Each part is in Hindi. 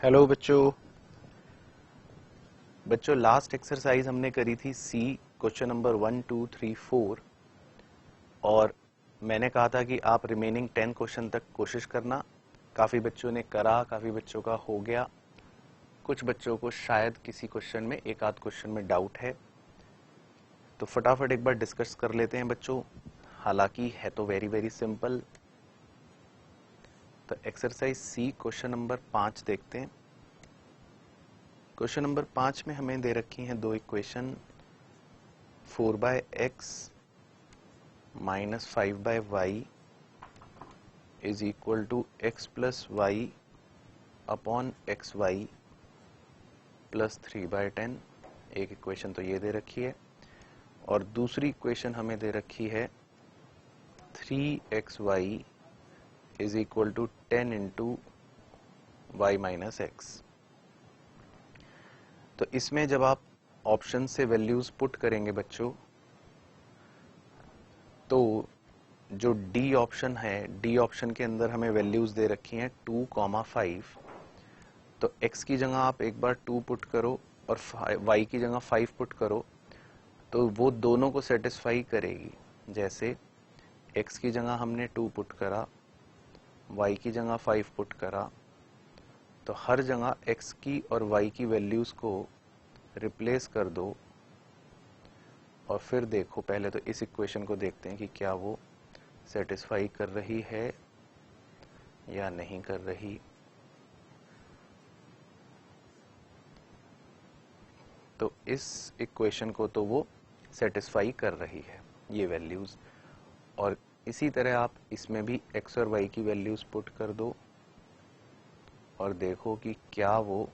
हेलो बच्चों। लास्ट एक्सरसाइज हमने करी थी सी क्वेश्चन नंबर 1 2 3 4 और मैंने कहा था कि आप रिमेनिंग 10 क्वेश्चन तक कोशिश करना। काफ़ी बच्चों ने करा, काफ़ी बच्चों का हो गया, कुछ बच्चों को शायद किसी क्वेश्चन में, एक आध क्वेश्चन में डाउट है, तो फटाफट एक बार डिस्कस कर लेते हैं बच्चों। हालांकि है तो वेरी वेरी सिंपल। तो एक्सरसाइज सी क्वेश्चन नंबर 5 देखते हैं। क्वेश्चन नंबर 5 में हमें दे रखी हैं दो equation, 4/x minus 5/y is equal to x plus y upon x y plus 3/10। एक इक्वेशन तो ये दे रखी है और दूसरी इक्वेशन हमें दे रखी है 3xy is equal to 10 into y minus x. तो इसमें जब आप ऑप्शन से वैल्यूज पुट करेंगे बच्चों, तो जो डी ऑप्शन है, डी ऑप्शन के अंदर हमें वैल्यूज दे रखी हैं 2,5। तो x की जगह आप एक बार 2 पुट करो और y की जगह 5 पुट करो, तो वो दोनों को सेटिस्फाई करेगी। जैसे x की जगह हमने 2 पुट करा, y की जगह 5 पुट करा, तो हर जगह x की और y की वैल्यूज को रिप्लेस कर दो और फिर देखो, पहले तो इस इक्वेशन को देखते हैं कि क्या वो सेटिस्फाई कर रही है या नहीं कर रही। तो इस इक्वेशन को तो वो सेटिस्फाई कर रही है, ये वैल्यूज। और इसी तरह आप इसमें भी x और y की वैल्यूज पुट कर दो और देखो कि क्या वो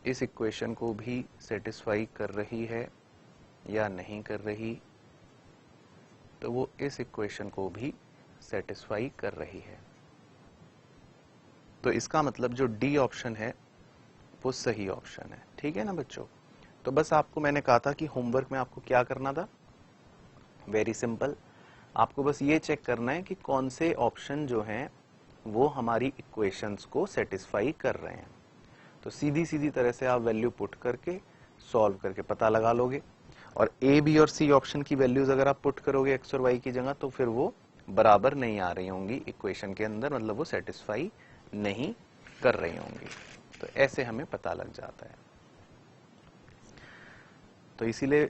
इस इक्वेशन को भी सेटिस्फाई कर रही है या नहीं कर रही। तो वो इस इक्वेशन को भी सेटिस्फाई कर रही है। तो इसका मतलब जो डी ऑप्शन है वो सही ऑप्शन है। ठीक है ना बच्चों? तो बस आपको मैंने कहा था कि होमवर्क में आपको क्या करना था, वेरी सिंपल। आपको बस ये चेक करना है कि कौन से ऑप्शन जो हैं वो हमारी इक्वेशंस को सेटिस्फाई कर रहे हैं। तो सीधी सीधी तरह से आप वैल्यू पुट करके सॉल्व करके पता लगा लोगे। और ए बी और सी ऑप्शन की वैल्यूज अगर आप पुट करोगे एक्स और वाई की जगह, तो फिर वो बराबर नहीं आ रही होंगी इक्वेशन के अंदर, मतलब वो सेटिस्फाई नहीं कर रही होंगी। तो ऐसे हमें पता लग जाता है। तो इसीलिए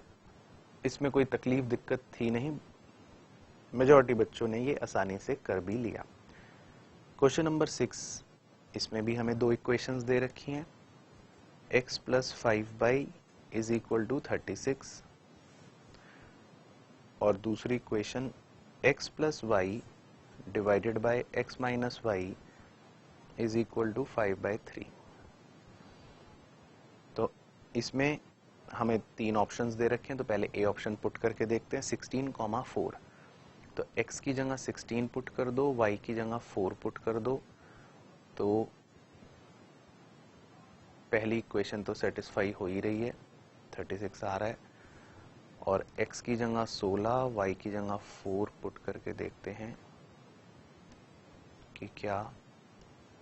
इसमें कोई तकलीफ दिक्कत थी नहीं, मेजॉरिटी बच्चों ने ये आसानी से कर भी लिया। क्वेश्चन नंबर 6, इसमें भी हमें दो इक्वेशंस दे रखी हैं। x plus 5y is equal to 36 और दूसरी equation x plus y divided by x minus y is equal to 5/3। तो इसमें हमें तीन ऑप्शंस दे रखे हैं। तो पहले ए ऑप्शन पुट करके देखते हैं, 16,4। तो x की जगह 16 पुट कर दो, y की जगह 4 पुट कर दो, तो पहली इक्वेशन तो सेटिस्फाई हो ही रही है, 36 आ रहा है। और x की जगह 16, y की जगह 4 पुट करके देखते हैं कि क्या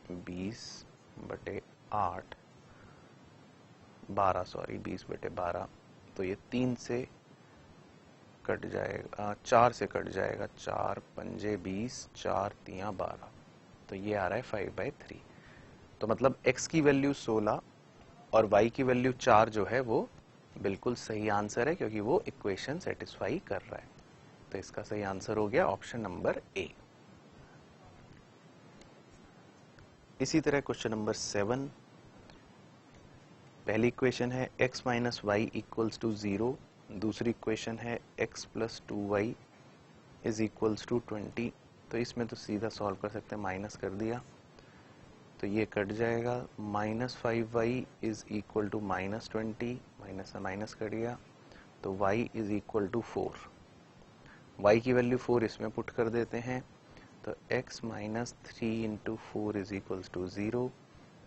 20/8 12 सॉरी 20/12, तो ये 3 से कट जाएगा, 4 से कट जाएगा, 4 पंजे 20, 4 तियां 12, तो ये आ रहा है 5/3। तो मतलब x की वैल्यू 16 और y की वैल्यू 4 जो है वो बिल्कुल सही आंसर है, क्योंकि वो इक्वेशन सेटिस्फाई कर रहा है। तो इसका सही आंसर हो गया ऑप्शन नंबर ए। इसी तरह क्वेश्चन नंबर 7, पहली इक्वेशन है x minus y equals to 0, दूसरी इक्वेशन है x plus 2y is equals to 20। तो इसमें तो सीधा सॉल्व कर सकते हैं, माइनस कर दिया तो ये कट जाएगा, -5y is equal to -20, minus से माइनस कर दिया तो y is equal to 4। y की वैल्यू 4 इसमें पुट कर देते हैं, तो x minus 3 into 4 is equals to 0,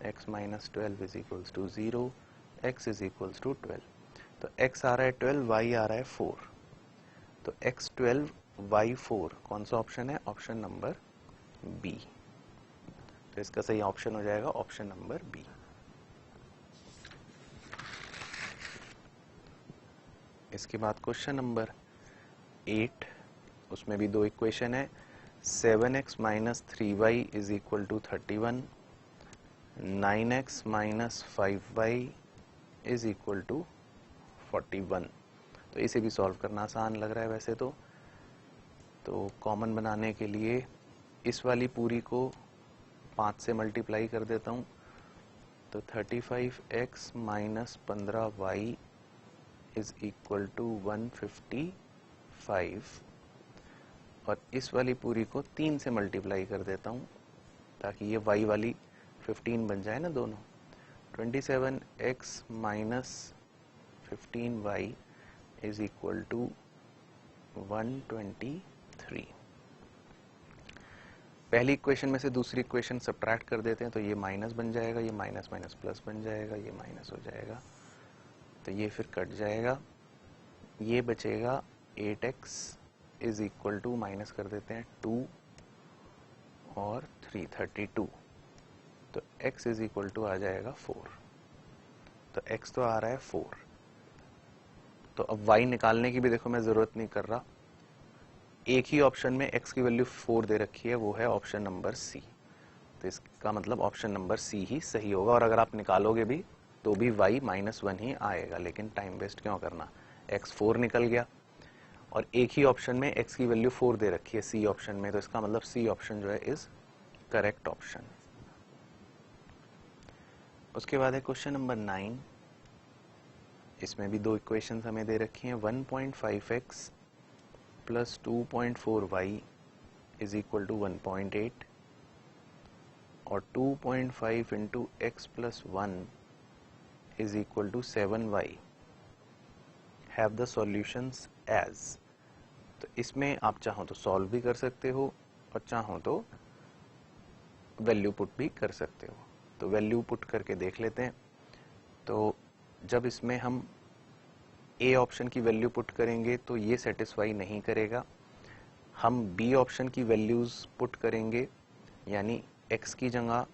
x minus 12 is equals to 0, x is equals to 12। तो x आ रहा है 12, y आ रहा है 4। तो x 12 y 4 कौन सा ऑप्शन है? Option number B. तो इसका सही ऑप्शन हो जाएगा ऑप्शन नंबर बी। इसके बाद क्वेश्चन नंबर 8, उसमें भी दो इक्वेशन है। 7x minus 3y is equal to 31, 9x minus 5y is equal to 41। तो इसे भी सॉल्व करना आसान लग रहा है वैसे तो कॉमन बनाने के लिए इस वाली पूरी को 5 से मल्टीप्लाई कर देता हूँ। तो 35x minus 15y is equal to 155, और इस वाली पूरी को 3 से मल्टीप्लाई कर देता हूँ ताकि ये y वाली 15 बन जाए ना दोनों। 27x minus 15y is equal to 123। पहली इक्वेशन में से दूसरी इक्वेशन सब्ट्रैक्ट कर देते हैं तो ये माइनस बन जाएगा, ये माइनस माइनस प्लस बन जाएगा, ये माइनस हो जाएगा, तो ये फिर कट जाएगा, ये बचेगा 8x is equal to minus कर देते हैं 2 और 332, तो x इज इक्वल टू आ जाएगा 4। तो x तो आ रहा है 4। तो अब y निकालने की भी देखो मैं ज़रूरत नहीं कर रहा, एक ही ऑप्शन में x की वैल्यू 4 दे रखी है, वो है ऑप्शन नंबर सी। तो इसका मतलब ऑप्शन नंबर सी ही सही होगा, और अगर आप निकालोगे भी तो भी y -1 ही आएगा, लेकिन टाइम वेस्ट क्यों करना, x 4 निकल गया और एक ही ऑप्शन में x की वैल्यू 4 दे रखी है सी ऑप्शन में, तो इसका मतलब सी ऑप्शन जो है इज करेक्ट ऑप्शन। उसके बाद है क्वेश्चन नंबर 9, इसमें भी दो इक्वेशंस हमें दे रखी हैं। 1.5x plus 2.4y is equal to 1.8 और 2.5 into x plus 1 is equal to 7y, have the solutions as. तो इसमें आप चाहो तो सॉल्व भी कर सकते हो और चाहो तो वैल्यू पुट भी कर सकते हो। तो वैल्यू पुट करके देख लेते हैं। तो जब इसमें हम ए ऑप्शन की वैल्यू पुट करेंगे तो ये सेटिस्फाई नहीं करेगा, हम बी ऑप्शन की वैल्यूज पुट करेंगे, यानी x की जगह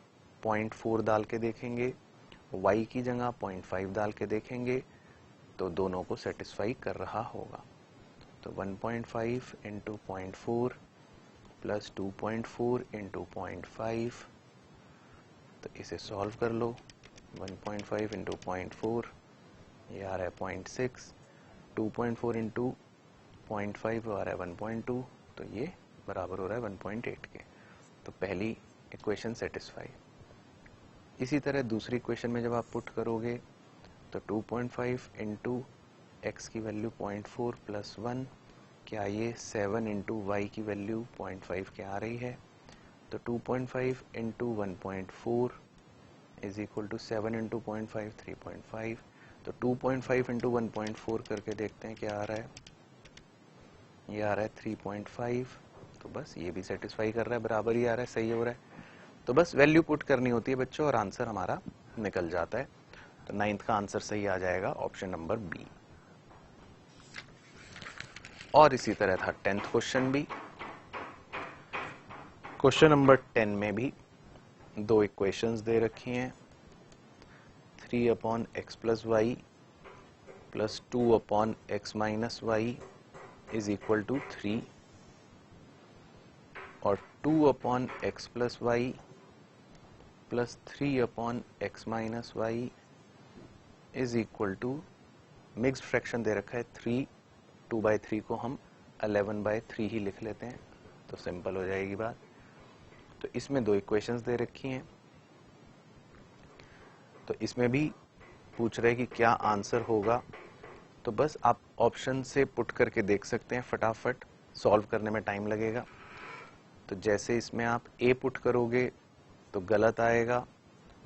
0.4 डाल के देखेंगे, y की जगह 0.5 डाल के देखेंगे, तो दोनों को सेटिस्फाई कर रहा होगा। तो 1.5 इंटू 0.4 प्लस 2.4 इंटू 0.5, तो इसे सॉल्व कर लो। 1.5 इंटू 0.4 ये आ रहा है 0.6, 2.4 इंटू 0.5 आ रहा है 1.2, तो ये बराबर हो रहा है 1.8 के। तो पहली इक्वेशन सेटिस्फाई। इसी तरह दूसरी इक्वेशन में जब आप पुट करोगे तो 2.5 इंटू एक्स की वैल्यू 0.4 प्लस 1, क्या ये 7 इंटू वाई की वैल्यू 0.5 के आ रही है। तो 2.5 into 1.4 is equal to 7 into 0.5 3.5। तो 2.5 इंटू 1.4 करके देखते हैं क्या आ रहा है, ये आ रहा है 3.5। तो बस ये भी सेटिस्फाई कर रहा है, बराबर ही आ रहा है, सही हो रहा है। तो बस वैल्यू पुट करनी होती है बच्चों और आंसर हमारा निकल जाता है। तो 9th का आंसर सही आ जाएगा ऑप्शन नंबर बी। और इसी तरह था 10th क्वेश्चन भी। क्वेश्चन नंबर 10 में भी दो इक्वेशंस दे रखी हैं। 3 upon x plus y plus 2 upon x minus y is equal to 3 और 2 upon x plus y plus 3 upon x minus y is equal to, mixed fraction दे रखा है 3, 2/3 को हम 11/3 ही लिख लेते हैं तो सिंपल हो जाएगी बात। तो इसमें दो इक्वेशंस दे रखी हैं, तो इसमें भी पूछ रहे कि क्या आंसर होगा। तो बस आप ऑप्शन से पुट करके देख सकते हैं, फटाफट सॉल्व करने में टाइम लगेगा। तो जैसे इसमें आप ए पुट करोगे तो गलत आएगा,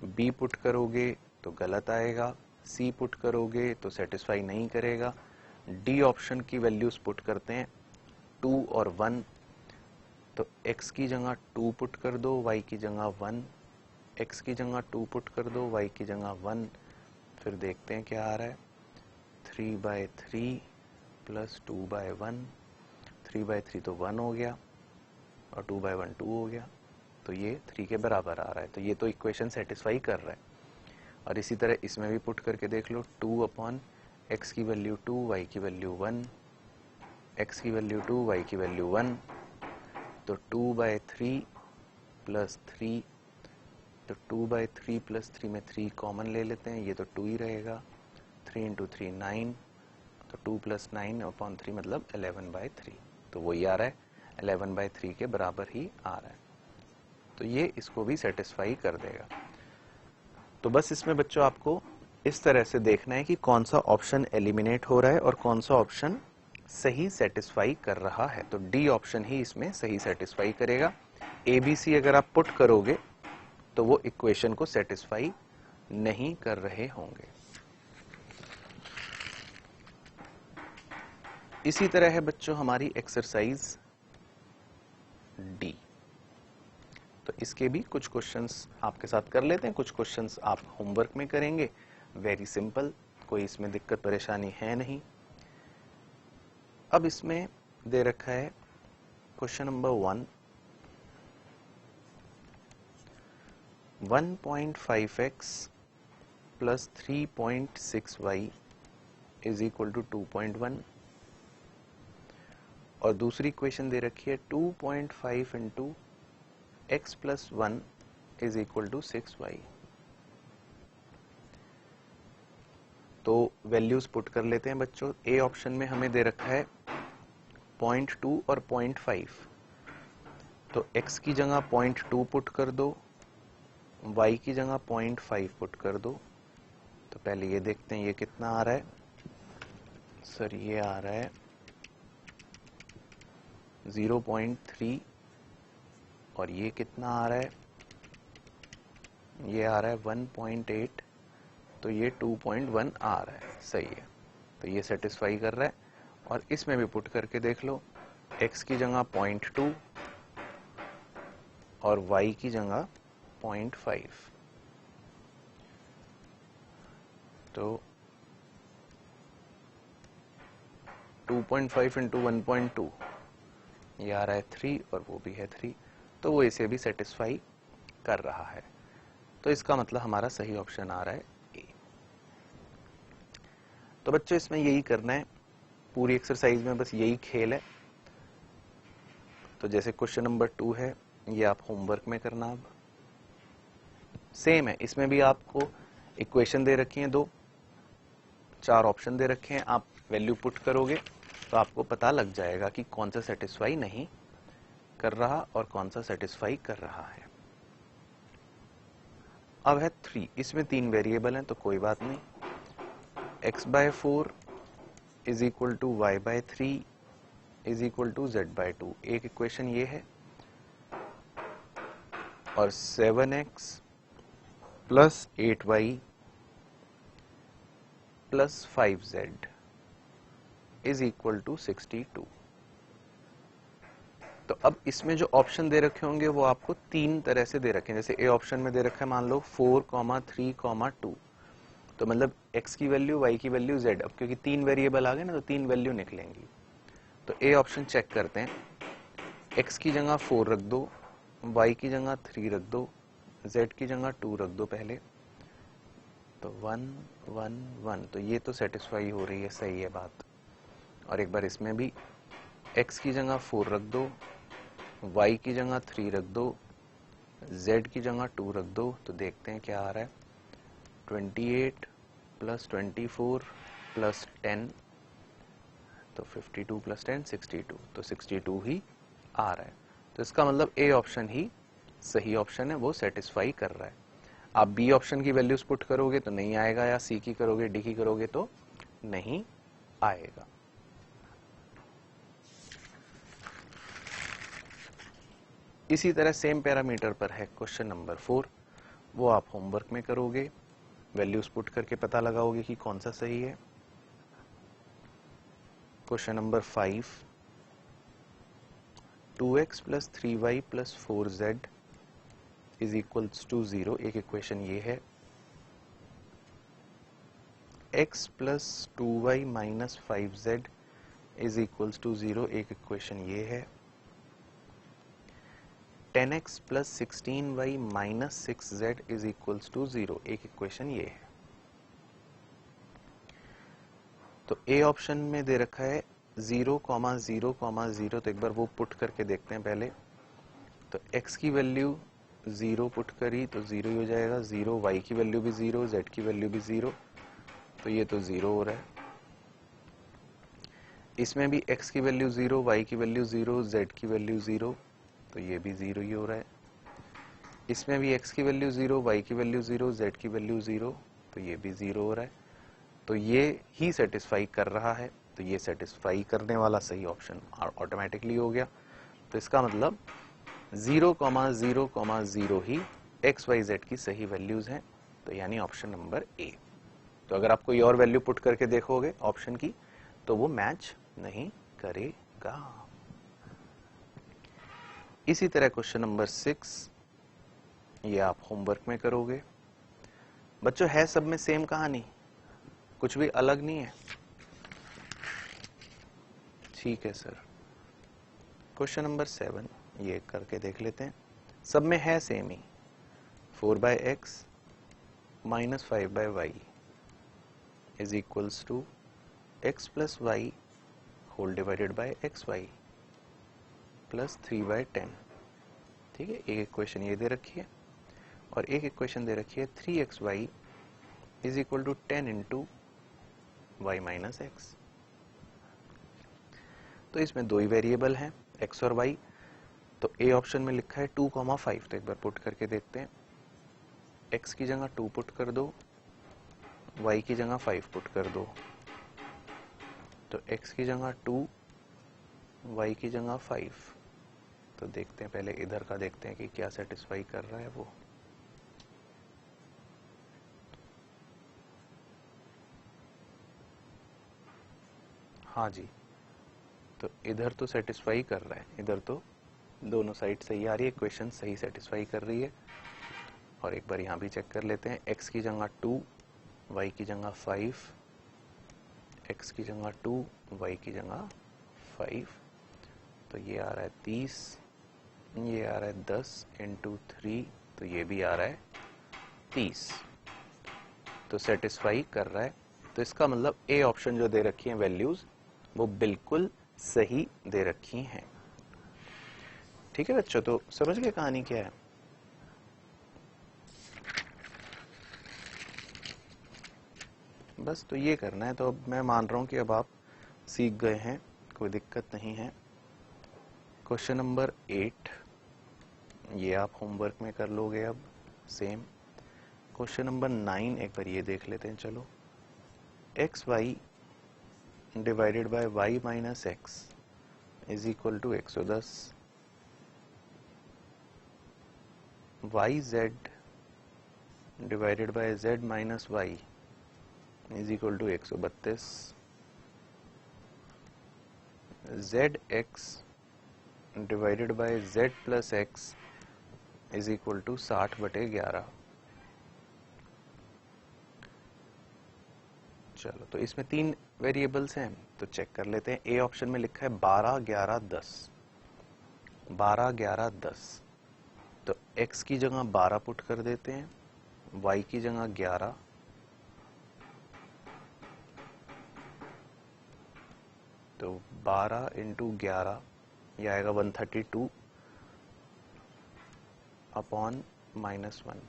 बी पुट करोगे तो गलत आएगा, सी पुट करोगे तो सेटिस्फाई नहीं करेगा, डी ऑप्शन की वैल्यूज पुट करते हैं 2 और 1, तो x की जगह 2 पुट कर दो, y की जगह 1, x की जगह 2 पुट कर दो, y की जगह 1, फिर देखते हैं क्या आ रहा है। 3/3 प्लस 2/1, 3/3 तो 1 हो गया और 2/1 2 हो गया, तो ये 3 के बराबर आ रहा है, तो ये तो इक्वेशन सेटिस्फाई कर रहा है। और इसी तरह इसमें भी पुट करके देख लो, 2 अपॉन एक्स की वैल्यू 2, वाई की वैल्यू 1, एक्स की वैल्यू 2, वाई की वैल्यू 1, तो 2/3 प्लस 3, तो 2/3 प्लस 3 में 3 कॉमन ले लेते हैं, ये तो 2 ही रहेगा, 3 इंटू 3 9, तो 2 प्लस 9 अपॉन 3 मतलब 11/3, तो वही आ रहा है, 11/3 के बराबर ही आ रहा है, तो ये इसको भी सेटिस्फाई कर देगा। तो बस इसमें बच्चों आपको इस तरह से देखना है कि कौन सा ऑप्शन एलिमिनेट हो रहा है और कौन सा ऑप्शन सही सेटिस्फाई कर रहा है। तो डी ऑप्शन ही इसमें सही सेटिस्फाई करेगा। ए बी सी अगर आप पुट करोगे तो वो इक्वेशन को सेटिस्फाई नहीं कर रहे होंगे। इसी तरह है बच्चों हमारी एक्सरसाइज डी। तो इसके भी कुछ क्वेश्चंस आपके साथ कर लेते हैं, कुछ क्वेश्चंस आप होमवर्क में करेंगे। वेरी सिंपल, कोई इसमें दिक्कत परेशानी है नहीं। अब इसमें दे रखा है question number 1, 1.5x plus 3.6y is equal to 2.1, और दूसरी इक्वेशन दे रखी है 2.5 into x plus 1 is equal to 6y। तो वैल्यूज पुट कर लेते हैं बच्चों। ए ऑप्शन में हमें दे रखा है 0.2 और 0.5, तो x की जगह 0.2 पुट कर दो, y की जगह 0.5 पुट कर दो। तो पहले ये देखते हैं ये कितना आ रहा है। सर ये आ रहा है 0.3, और ये कितना आ रहा है, ये आ रहा है 1.8, तो ये 2.1 आ रहा है, सही है। तो ये सेटिस्फाई कर रहा है। और इसमें भी पुट करके देख लो, x की जगह 0.2 और y की जगह 0.5, तो 2.5 इंटू 1.2 ये आ रहा है 3, और वो भी है 3, तो वो इसे भी सेटिस्फाई कर रहा है। तो इसका मतलब हमारा सही ऑप्शन आ रहा है ए। तो बच्चों इसमें यही करना है, पूरी एक्सरसाइज में बस यही खेल है। तो जैसे क्वेश्चन नंबर 2 है, ये आप होमवर्क में करना। अब सेम है, इसमें भी आपको इक्वेशन दे रखी हैं, 4 ऑप्शन दे रखे हैं, आप वैल्यू पुट करोगे तो आपको पता लग जाएगा कि कौन सा सेटिस्फाई नहीं कर रहा और कौन सा सेटिस्फाई कर रहा है। अब है 3, इसमें 3 वेरिएबल हैं, तो कोई बात नहीं। x/4 is equal to y/3 is equal to z/2, एक इक्वेशन ये है, और 7x plus 8y plus 5z is equal to 62। तो अब इसमें जो ऑप्शन दे रखे होंगे वो आपको 3 तरह से दे रखे हैं। जैसे ए ऑप्शन में दे रखा है मान लो 4, 3, 2, तो मतलब x की वैल्यू, y की वैल्यू, z। अब क्योंकि 3 वेरिएबल आ गए ना, तो 3 वैल्यू निकलेंगी। तो ए ऑप्शन चेक करते हैं, x की जगह 4 रख दो, y की जगह 3 रख दो, z की जगह 2 रख दो पहले, तो 1 1 1, तो ये तो सेटिस्फाई हो रही है, सही है बात। और एक बार इसमें भी x की जगह 4 रख दो, y की जगह 3 रख दो, z की जगह 2 रख दो, तो देखते हैं क्या आ रहा है। 28 प्लस 24 प्लस 10, तो 52 प्लस 10 62, तो 62 ही आ रहा है। तो इसका मतलब ए ऑप्शन ही सही ऑप्शन है, वो सेटिस्फाई कर रहा है। आप बी ऑप्शन की वैल्यूज पुट करोगे तो नहीं आएगा, या सी की करोगे, डी की करोगे तो नहीं आएगा। इसी तरह सेम पैरामीटर पर है क्वेश्चन नंबर 4, वो आप होमवर्क में करोगे, वैल्यूज पुट करके पता लगाओगे कि कौन सा सही है। Question number 5, 2x plus 3y plus 4z is equals to 0, एक इक्वेशन ये है। x plus 2y minus 5z is equals to 0, एक इक्वेशन ये है। 10x plus 16y minus 6z is equals to 0। एक इक्वेशन ये है। तो ए ऑप्शन में दे रखा है 0,0,0, तो एक बार वो पुट करके देखते हैं पहले। तो x की वैल्यू 0 पुट करी तो 0 ही हो जाएगा, 0, y की वैल्यू भी 0, z की वैल्यू भी 0, तो ये तो 0 हो रहा है। इसमें भी x की वैल्यू 0, y की वैल्यू 0, z की वैल्यू 0, तो ये भी 0 ही हो रहा है। इसमें भी x की वैल्यू 0, y की वैल्यू 0, z की वैल्यू 0, तो ये भी 0 हो रहा है। तो ये ही सेटिस्फाई कर रहा है, तो ये सेटिस्फाई करने वाला सही ऑप्शन ऑटोमेटिकली हो गया। तो इसका मतलब 0,0,0 ही एक्स वाई जेड की सही वैल्यूज हैं, तो यानी ऑप्शन नंबर ए। तो अगर आप कोई और वैल्यू पुट करके देखोगे ऑप्शन की तो वो मैच नहीं करेगा। इसी तरह क्वेश्चन नंबर 6, ये आप होमवर्क में करोगे। बच्चों है सब में सेम कहानी, कुछ भी अलग नहीं है। ठीक है सर। क्वेश्चन नंबर 7 ये करके देख लेते हैं। सब में है सेम ही, 4/x minus 5/y is equals to x plus y whole divided by xy plus 3/10। ठीक है, एक इक्वेशन ये दे रखी है और एक इक्वेशन दे रखी है 3xy is equal to 10 into y minus x. तो इसमें दो ही वेरिएबल हैं x और y। तो ए ऑप्शन में लिखा है 2,5, तो एक बार पुट करके देखते हैं। x की जगह 2 पुट कर दो, y की जगह 5 पुट कर दो। तो x की जगह 2, y की जगह 5। तो देखते हैं पहले इधर का, देखते हैं कि क्या सेटिस्फाई कर रहा है वो। हाँ जी, तो इधर तो सेटिस्फाई कर रहा है, इधर तो दोनों साइड सही आ रही है, इक्वेशन सही सेटिस्फाई कर रही है। और एक बार यहाँ भी चेक कर लेते हैं। x की जगह 2, y की जगह 5, x की जगह 2, y की जगह 5। तो ये आ रहा है 30, ये आ रहा है 10 इंटू 3, तो ये भी आ रहा है 30। तो सेटिस्फाई कर रहा है। तो इसका मतलब ए ऑप्शन जो दे रखी है वैल्यूज वो बिल्कुल सही दे रखी हैं। ठीक है बच्चों, तो समझ गए कहानी क्या है। बस तो ये करना है। तो अब मैं मान रहा हूं कि अब आप सीख गए हैं, कोई दिक्कत नहीं है। क्वेश्चन नंबर 8 ये आप होमवर्क में कर लोगे अब सेम। क्वेश्चन नंबर 9 एक बार ये देख लेते हैं। चलो, x y divided by y minus x is equal to 110, y z divided by z minus y is equal to 132, z x divided by z plus x is equal to 60/11। चलो, तो इसमें 3 वेरिएबल्स हैं, तो चेक कर लेते हैं। ए ऑप्शन में लिखा है 12, 11, 10, 12, 11, 10। तो x की जगह 12 पुट कर देते हैं, y की जगह 11, तो 12 इंटू 11 ये आएगा 132 अपॉन -1।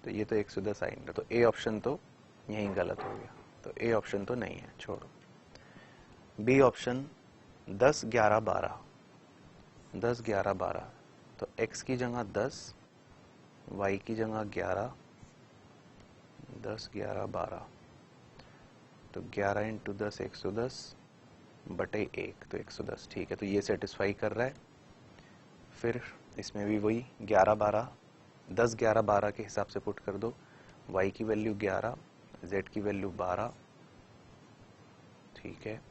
तो ये तो 110 आएंगे। तो ए ऑप्शन तो यहीं गलत हो गया, तो ए ऑप्शन तो नहीं है, छोड़ो। B option 10, 11, 12, 10, 11, 12। तो x की जगह 10, y की जगह 11, 10, 11, 12। तो 11 इंटू 10 110 बटे 1, तो 110। ठीक है, तो ये सेटिस्फाई कर रहा है। फिर इसमें भी वही 11, 12, 10, 11, 12 के हिसाब से पुट कर दो। y की वैल्यू 11, z की वैल्यू 12। ठीक है,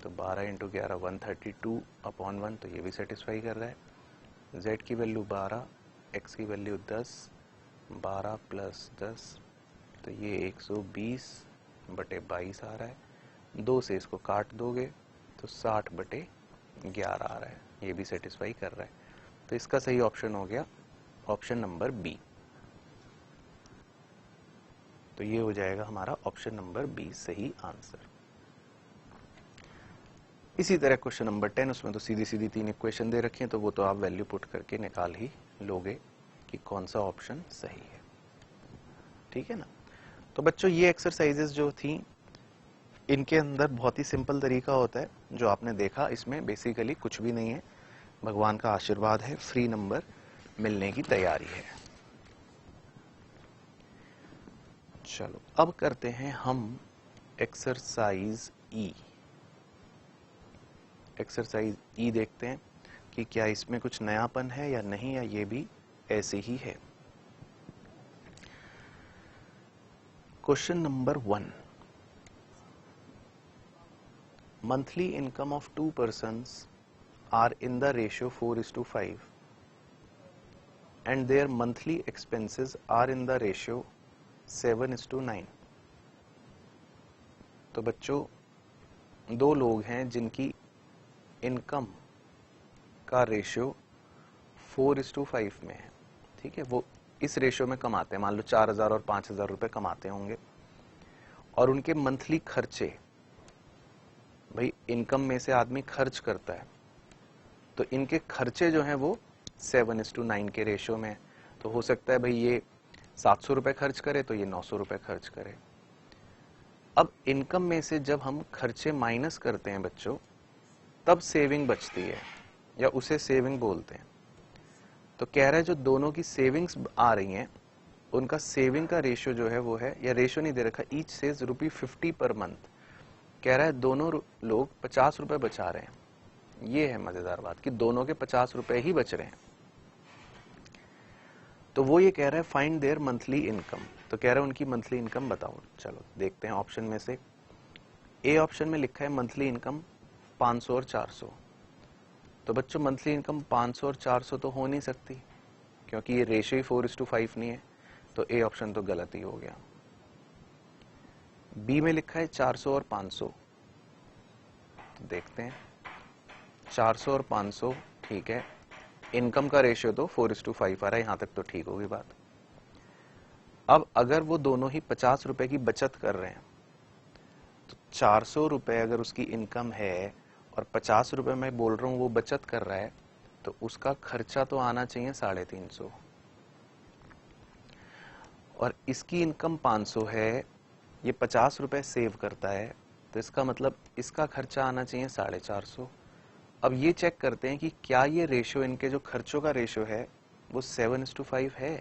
तो 12 इंटू 11 132 अपॉन 1, तो ये भी सेटिस्फाई कर रहा है। z की वैल्यू 12, x की वैल्यू 10, 12 प्लस 10, तो ये 120/22 आ रहा है। 2 से इसको काट दोगे तो 60/11 आ रहा है, ये भी सेटिस्फाई कर रहा है। तो इसका सही ऑप्शन हो गया ऑप्शन नंबर बी। तो ये हो जाएगा हमारा ऑप्शन नंबर बी सही आंसर। इसी तरह क्वेश्चन नंबर 10, उसमें तो सीधी सीधी 3 इक्वेशन दे रखी हैं, तो वो तो आप वैल्यू पुट करके निकाल ही लोगे कि कौन सा ऑप्शन सही है, ठीक है ना। तो बच्चों ये एक्सरसाइजेस जो थी, इनके अंदर बहुत ही सिंपल तरीका होता है, जो आपने देखा इसमें बेसिकली कुछ भी नहीं है, भगवान का आशीर्वाद है, फ्री नंबर मिलने की तैयारी है। चलो अब करते हैं हम एक्सरसाइज ई। एक्सरसाइज ई देखते हैं कि क्या इसमें कुछ नयापन है या नहीं, या ये भी ऐसे ही है। Question number 1, monthly income of 2 persons are in the ratio 4:5 and their monthly expenses are in the ratio 7:9। तो बच्चों दो लोग हैं जिनकी इनकम का रेशियो 4:5 में है, ठीक है। वो इस रेशियो में कमाते हैं, मान लो 4,000 और 5,000 रुपए कमाते होंगे, और उनके मंथली खर्चे, भाई इनकम में से आदमी खर्च करता है, तो इनके खर्चे जो हैं वो 7:9 के रेशियो में है। तो हो सकता है भाई ये 700 रुपए खर्च करे तो ये 900 रुपए खर्च करे। अब इनकम में से जब हम खर्चे माइनस करते हैं बच्चों, तब सेविंग बचती है, या उसे सेविंग बोलते हैं। तो कह रहा है जो दोनों की सेविंग्स आ रही हैं, उनका सेविंग का रेशियो जो है वो है, या रेशियो नहीं दे रखा, ईच सेज ₹50 पर मंथ। कह रहा है दोनों लोग 50 रुपए बचा रहे हैं। ये है मजेदार बात कि दोनों के 50 रुपए ही बच रहे हैं। तो वो ये कह रहा है फाइंड देयर मंथली इनकम। तो कह रहा है उनकी मंथली इनकम बताओ। चलो देखते हैं ऑप्शन में से। ए ऑप्शन में लिखा है मंथली इनकम 500 और 400। तो बच्चों मंथली इनकम 500 और 400 तो हो नहीं सकती, क्योंकि ये रेशियो ही 4:5 नहीं है, तो ए ऑप्शन तो गलत ही हो गया। बी में लिखा है 400 और 500। तो देखते हैं 400 और 500, ठीक है, इनकम का रेशियो तो 4:5 आ रहा है, यहां तक तो ठीक होगी बात। अब अगर वो दोनों ही 50 रुपए की बचत कर रहे हैं, तो 400 रुपए अगर उसकी इनकम है और 50 रुपए मैं बोल रहा हूं वो बचत कर रहा है, तो उसका खर्चा तो आना चाहिए 350। और इसकी इनकम 500 है, ये 50 रुपए सेव करता है, तो इसका मतलब इसका खर्चा आना चाहिए 450। अब ये चेक करते हैं कि क्या ये रेशियो, इनके जो खर्चों का रेशियो है वो 7:5 है।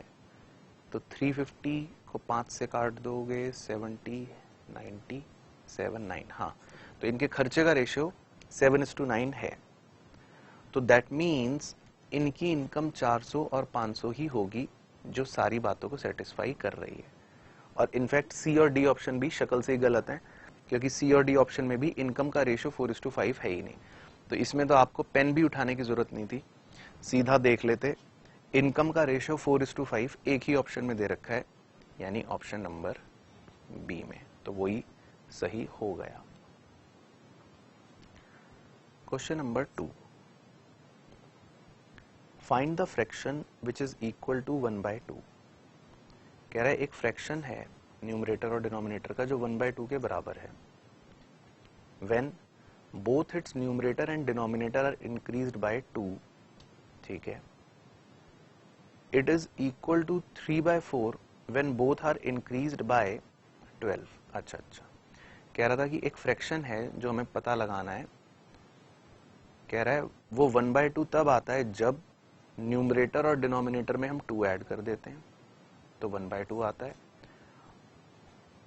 तो 350 को 5 से काट दोगे 70, 90, 79, हाँ, तो इनके खर्चे का रेशियो 7:9 है। तो दैट मीन्स इनकी इनकम 400 और 500 ही होगी, जो सारी बातों को सेटिस्फाई कर रही है। और इनफैक्ट सी और डी ऑप्शन भी शक्ल से ही गलत है, क्योंकि सी और डी ऑप्शन में भी इनकम का रेशियो 4:5 है ही नहीं। तो इसमें तो आपको पेन भी उठाने की जरूरत नहीं थी, सीधा देख लेते। इनकम का रेशियो 4:5 एक ही ऑप्शन में दे रखा है, यानी ऑप्शन नंबर बी में, तो वही सही हो गया। Question number 2, find the fraction which is equal to 1/2। कह रहा है एक फ्रैक्शन है न्यूमरेटर और डिनोमिनेटर का जो 1/2 के बराबर है। When both its numerator and denominator are increased by 2, ठीक है, it is equal to 3/4 when both are increased by 12। अच्छा, कह रहा था कि एक फ्रैक्शन है जो हमें पता लगाना है। कह रहा है वो 1/2 तब आता है जब न्यूमरेटर और डिनोमिनेटर में हम 2 ऐड कर देते हैं, तो 1/2 आता है।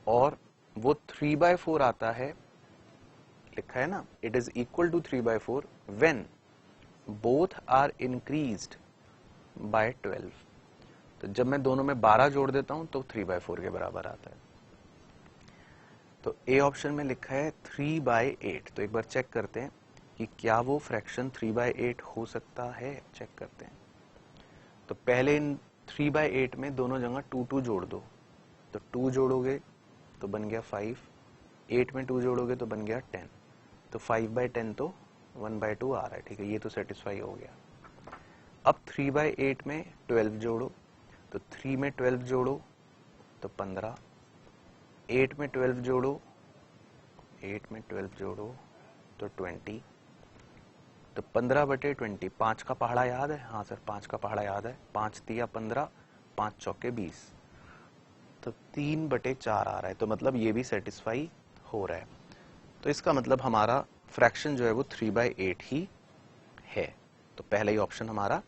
और वो 3/4 आता है, लिखा है ना, it is equal to 3/4 when both are increased by 12। तो जब मैं दोनों में 12 जोड़ देता हूं तो 3/4 के बराबर आता है। तो ए ऑप्शन में लिखा है 3/8। तो एक बार चेक करते हैं कि क्या वो फ्रैक्शन 3/8 हो सकता है, चेक करते हैं। तो पहले इन 3/8 में दोनों जगह 2 जोड़ दो, तो 2 जोड़ोगे तो बन गया 5, 8 में 2 जोड़ोगे तो बन गया 10, तो 5/10 तो 1/2 आ रहा है, ठीक है, ये तो सेटिस्फाई हो गया। अब 3/8 में 12 जोड़ो, तो 3 में 12 जोड़ो तो 15, 8 में 12 जोड़ो, 8 में 12 जोड़ो तो 20, तो 15/20, 5 का पहाड़ा याद है? हाँ सर 5 का पहाड़ा याद है। 5 तिया 15, 5 चौके 20, तो 3/4 आ रहा है, तो मतलब ये भी सेटिस्फाई हो रहा है। तो इसका मतलब हमारा फ्रैक्शन जो है वो 3/8 ही है। तो पहला ही ऑप्शन हमारा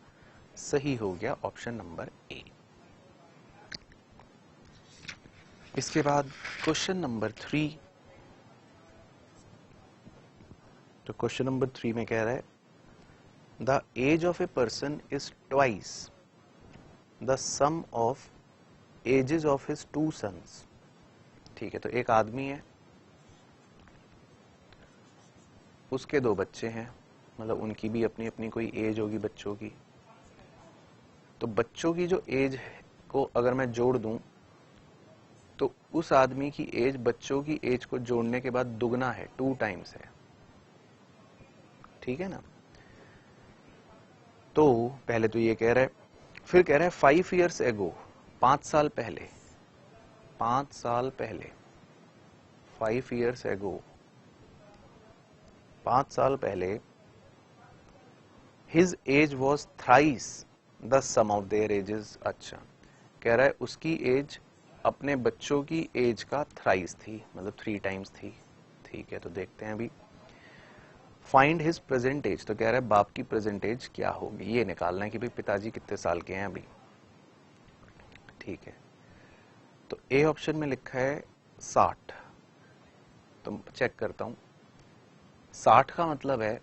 सही हो गया, ऑप्शन नंबर ए। इसके बाद क्वेश्चन नंबर 3। तो क्वेश्चन नंबर 3 में कह रहा है the age of a person is twice the sum of ages of his 2 sons. ठीक है, तो एक आदमी है, उसके 2 बच्चे हैं, मतलब उनकी भी अपनी अपनी कोई एज होगी बच्चों की। तो बच्चों की जो एज को अगर मैं जोड़ दूं तो उस आदमी की एज बच्चों की एज को जोड़ने के बाद दुगना है, 2 टाइम्स है। ठीक है ना? तो पहले तो ये कह रहा है, फिर कह रहा है 5 years ago, 5 साल पहले, 5 साल पहले, 5 years ago, 5 साल पहले his age was thrice the sum of their ages। अच्छा, कह रहा है उसकी एज अपने बच्चों की एज का थ्राइस थी, मतलब 3 टाइम्स थी। ठीक है, तो देखते हैं अभी। फाइंड हिज प्रेजेंट एज, तो कह रहा है बाप की प्रेजेंट एज क्या होगी, ये निकालना है कि भाई पिताजी कितने साल के हैं अभी। ठीक है, तो ए ऑप्शन में लिखा है 60, तो चेक करता हूं। 60 का मतलब है,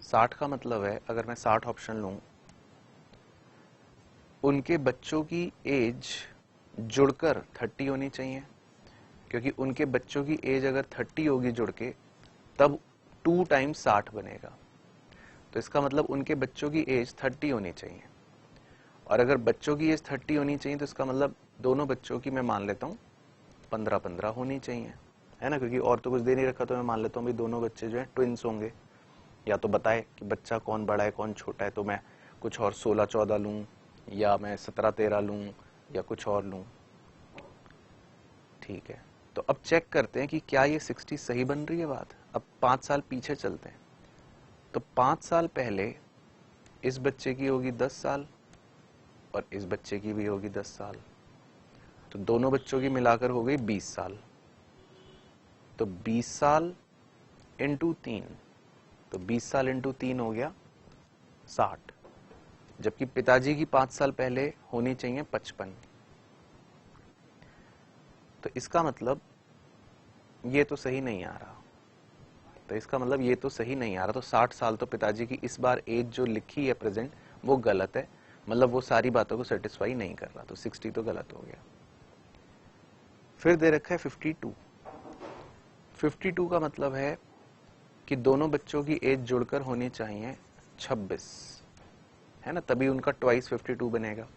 60 का मतलब है अगर मैं 60 ऑप्शन लूं, उनके बच्चों की एज जुड़कर 30 होनी चाहिए, क्योंकि उनके बच्चों की एज अगर 30 होगी जुड़ के, तब 2 टाइम्स 60 बनेगा। तो इसका मतलब उनके बच्चों की एज 30 होनी चाहिए, और अगर बच्चों की एज 30 होनी चाहिए तो इसका मतलब दोनों बच्चों की मैं मान लेता हूँ 15-15 होनी चाहिए, है ना? क्योंकि और तो कुछ दे नहीं रखा, तो मैं मान लेता हूँ भाई दोनों बच्चे जो है ट्विंस होंगे, या तो बताए कि बच्चा कौन बड़ा है कौन छोटा है, तो मैं कुछ और 16-14 लूँ, या मैं 17-13 लूँ, या कुछ और लूँ। ठीक है, तो अब चेक करते हैं कि क्या ये 60 सही बन रही है बात। अब 5 साल पीछे चलते हैं, तो 5 साल पहले इस बच्चे की होगी 10 साल और इस बच्चे की भी होगी 10 साल, तो दोनों बच्चों की मिलाकर हो गई 20 साल। तो 20 साल इंटू 3, तो 20 साल इंटू 3 हो गया 60, जबकि पिताजी की 5 साल पहले होनी चाहिए 55। तो इसका मतलब ये तो सही नहीं आ रहा, तो इसका मतलब ये तो सही नहीं आ रहा, तो 60 साल तो पिताजी की इस बार एज जो लिखी है प्रेजेंट वो गलत है, मतलब वो सारी बातों को सेटिस्फाई नहीं कर रहा, तो 60 तो गलत हो गया। फिर दे रखा है 52, 52 का मतलब है कि दोनों बच्चों की एज जुड़कर होनी चाहिए 26, है ना? तभी उनका ट्वाइस 52 बनेगा।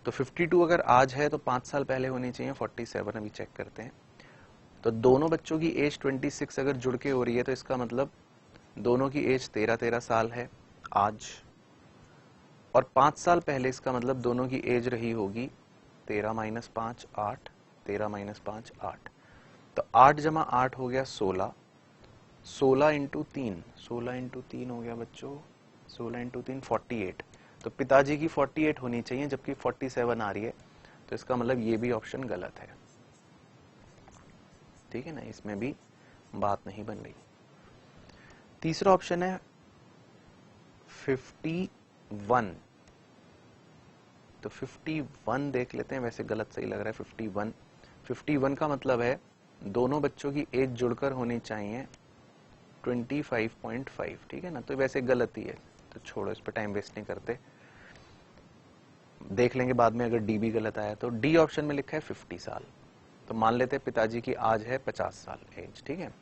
तो 52 अगर आज है तो 5 साल पहले होनी चाहिए 47, अभी चेक करते हैं। तो दोनों बच्चों की एज 26 अगर जुड़ के हो रही है, तो इसका मतलब दोनों की एज 13-13 साल है आज, और 5 साल पहले इसका मतलब दोनों की एज रही होगी 13 - 5 8, 13 - 5 8, तो 8 जमा 8 हो गया 16, 16 इंटू 3, 16 इंटू 3 हो गया बच्चों, 16 इंटू 3 48, तो पिताजी की 48 होनी चाहिए जबकि 47 आ रही है, तो इसका मतलब ये भी ऑप्शन गलत है। ठीक है ना, इसमें भी बात नहीं बन रही। तीसरा ऑप्शन है 51, तो 51 देख लेते हैं, वैसे गलत सही लग रहा है 51। 51 का मतलब है दोनों बच्चों की एज जुड़कर होनी चाहिए 25.5, ठीक है ना? तो वैसे गलत ही है, तो छोड़ो, इस पर टाइम वेस्ट नहीं करते, देख लेंगे बाद में अगर डी भी गलत आया तो। डी ऑप्शन में लिखा है 50 साल, तो मान लेते हैं पिताजी की आज है 50 साल एज, ठीक है?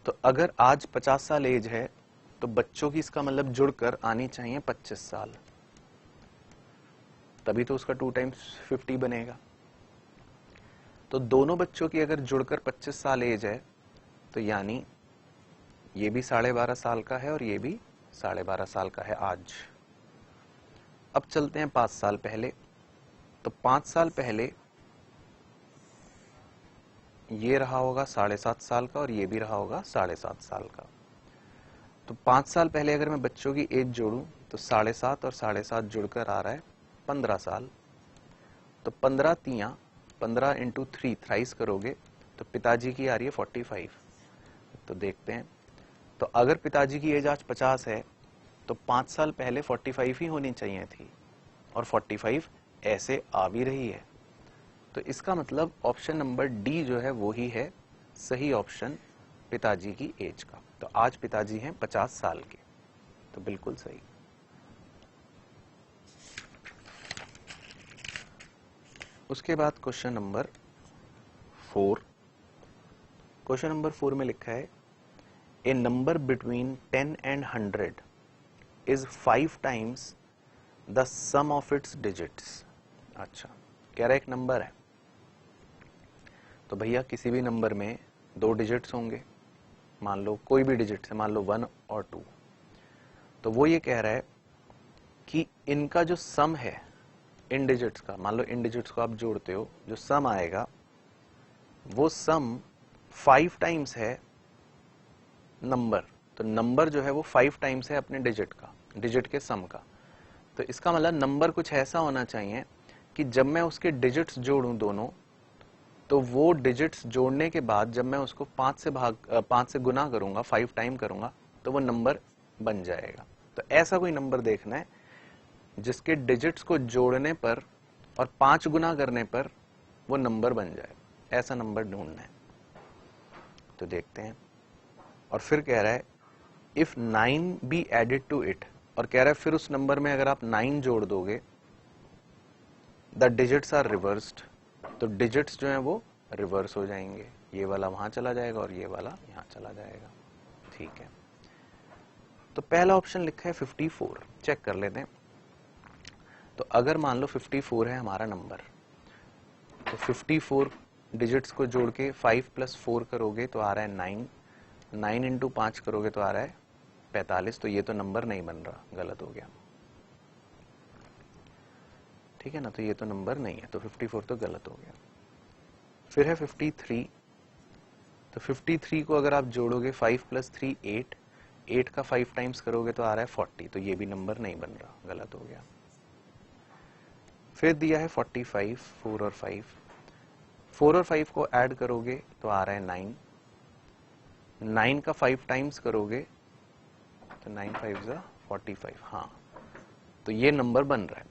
तो अगर आज 50 साल एज है तो बच्चों की इसका मतलब जुड़कर आनी चाहिए 25 साल, तभी तो उसका 2 टाइम्स 50 बनेगा। तो दोनों बच्चों की अगर जुड़कर 25 साल एज है, तो यानी ये भी 12.5 साल का है और ये भी 12.5 साल का है आज। अब चलते हैं 5 साल पहले। तो 5 साल पहले ये रहा होगा 7.5 साल का और ये भी रहा होगा 7.5 साल का। तो 5 साल पहले अगर मैं बच्चों की एज जोड़ूं तो 7.5 और 7.5 जुड़कर आ रहा है 15 साल। तो 15 तियां 15 इंटू 3 थ्राइस करोगे तो पिताजी की आ रही है 45। तो देखते हैं, तो अगर पिताजी की एज आज 50 है तो 5 साल पहले 45 ही होनी चाहिए थी और 45 ऐसे आ भी रही है। तो इसका मतलब ऑप्शन नंबर डी जो है वो ही है सही ऑप्शन पिताजी की एज का। तो आज पिताजी हैं 50 साल के, तो बिल्कुल सही। उसके बाद क्वेश्चन नंबर 4। क्वेश्चन नंबर 4 में लिखा है a number between 10 and 100 is 5 times the sum of its digits. अच्छा, कह रहा एक नंबर है, तो भैया किसी भी नंबर में 2 डिजिट्स होंगे, मान लो कोई भी डिजिट है, मान लो 1 और 2। तो वो ये कह रहा है कि इनका जो सम है इन डिजिट्स का, मान लो इन डिजिट्स को आप जोड़ते हो, जो सम आएगा वो सम 5 टाइम्स है नंबर। तो नंबर जो है वो 5 टाइम्स है अपने डिजिट का, डिजिट के सम का। तो इसका मतलब नंबर कुछ ऐसा होना चाहिए कि जब मैं उसके डिजिट्स जोड़ूं दोनों, तो वो डिजिट्स जोड़ने के बाद जब मैं उसको 5 से गुना करूंगा, 5 टाइम करूंगा, तो वो नंबर बन जाएगा। तो ऐसा कोई नंबर देखना है जिसके डिजिट्स को जोड़ने पर और 5 गुना करने पर वो नंबर बन जाए, ऐसा नंबर ढूंढना है। तो देखते हैं, और फिर कह रहा है if 9 be added to it, और कह रहा है फिर उस नंबर में अगर आप 9 जोड़ दोगे द डिजिट्स आर रिवर्स्ड, तो डिजिट्स जो है वो रिवर्स हो जाएंगे, ये वाला वहां चला जाएगा और ये वाला यहां चला जाएगा। ठीक है, तो पहला ऑप्शन लिखा है 54, चेक कर लेते हैं। तो अगर मान लो 54 है हमारा नंबर, तो 54 डिजिट्स को जोड़ के 5 + 4 करोगे तो आ रहा है 9, 9 इंटू 5 करोगे तो आ रहा है 45। तो ये तो नंबर नहीं बन रहा, गलत हो गया, ठीक है ना। तो ये तो नंबर नहीं है, तो 54 तो गलत हो गया। फिर है 53, तो 53 को अगर आप जोड़ोगे 5 + 3 8, 8 का 5 टाइम्स करोगे तो आ रहा है 40। तो ये भी नंबर नहीं बन रहा, गलत हो गया। फिर दिया है 45, 4 और 5, 4 और 5 को ऐड करोगे तो आ रहा है 9, 9 का 5 टाइम्स करोगे तो 9 5 ज़ा 45, हाँ, तो ये नंबर बन रहा है,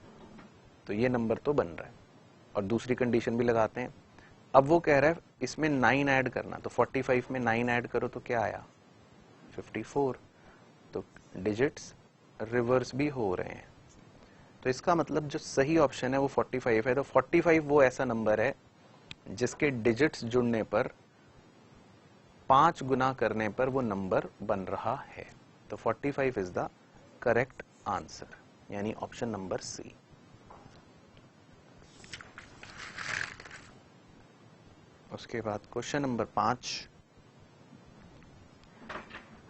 तो ये नंबर तो बन रहा है। और दूसरी कंडीशन भी लगाते हैं। अब वो कह रहा है इसमें 9 ऐड करना, तो 45 में 9 ऐड करो तो क्या आया 54। तो डिजिट्स रिवर्स भी हो रहे हैं, तो इसका मतलब जो सही ऑप्शन है वो 45 है। तो 45 वो ऐसा नंबर है जिसके डिजिट्स जुड़ने पर 5 गुना करने पर वो नंबर बन रहा है। तो 45 इज द करेक्ट आंसर, यानी ऑप्शन नंबर सी। उसके बाद question number 5,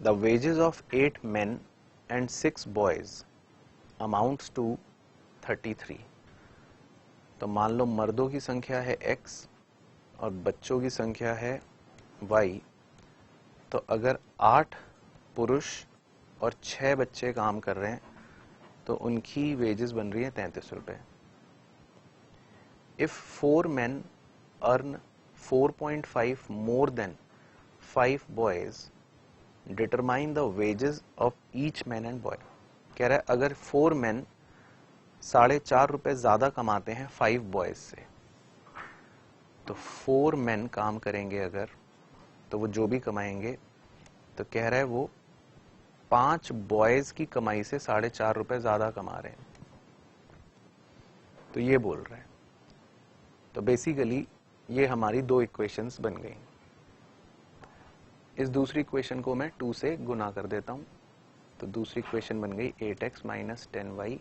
the wages of 8 men and 6 boys amounts to 33। तो मान लो मर्दों की संख्या है x और बच्चों की संख्या है y। तो अगर 8 पुरुष और 6 बच्चे काम कर रहे हैं तो उनकी वेजेस बन रही है 33 रुपए। If 4 men earn 4.5 more than 5 boys, determine the wages of each man and boy। कह रहा है अगर 4 men 4.5 रुपए ज्यादा कमाते हैं 5 बॉयज से, तो 4 men काम करेंगे अगर, तो वो जो भी कमाएंगे, तो कह रहा है वो 5 बॉयज की कमाई से 4.5 रुपए ज्यादा कमा रहे हैं, तो ये बोल रहा है। तो बेसिकली ये हमारी 2 इक्वेशंस बन गई। इस दूसरी इक्वेशन को मैं 2 से गुना कर देता हूं, तो दूसरी इक्वेशन बन गई 8x - 10y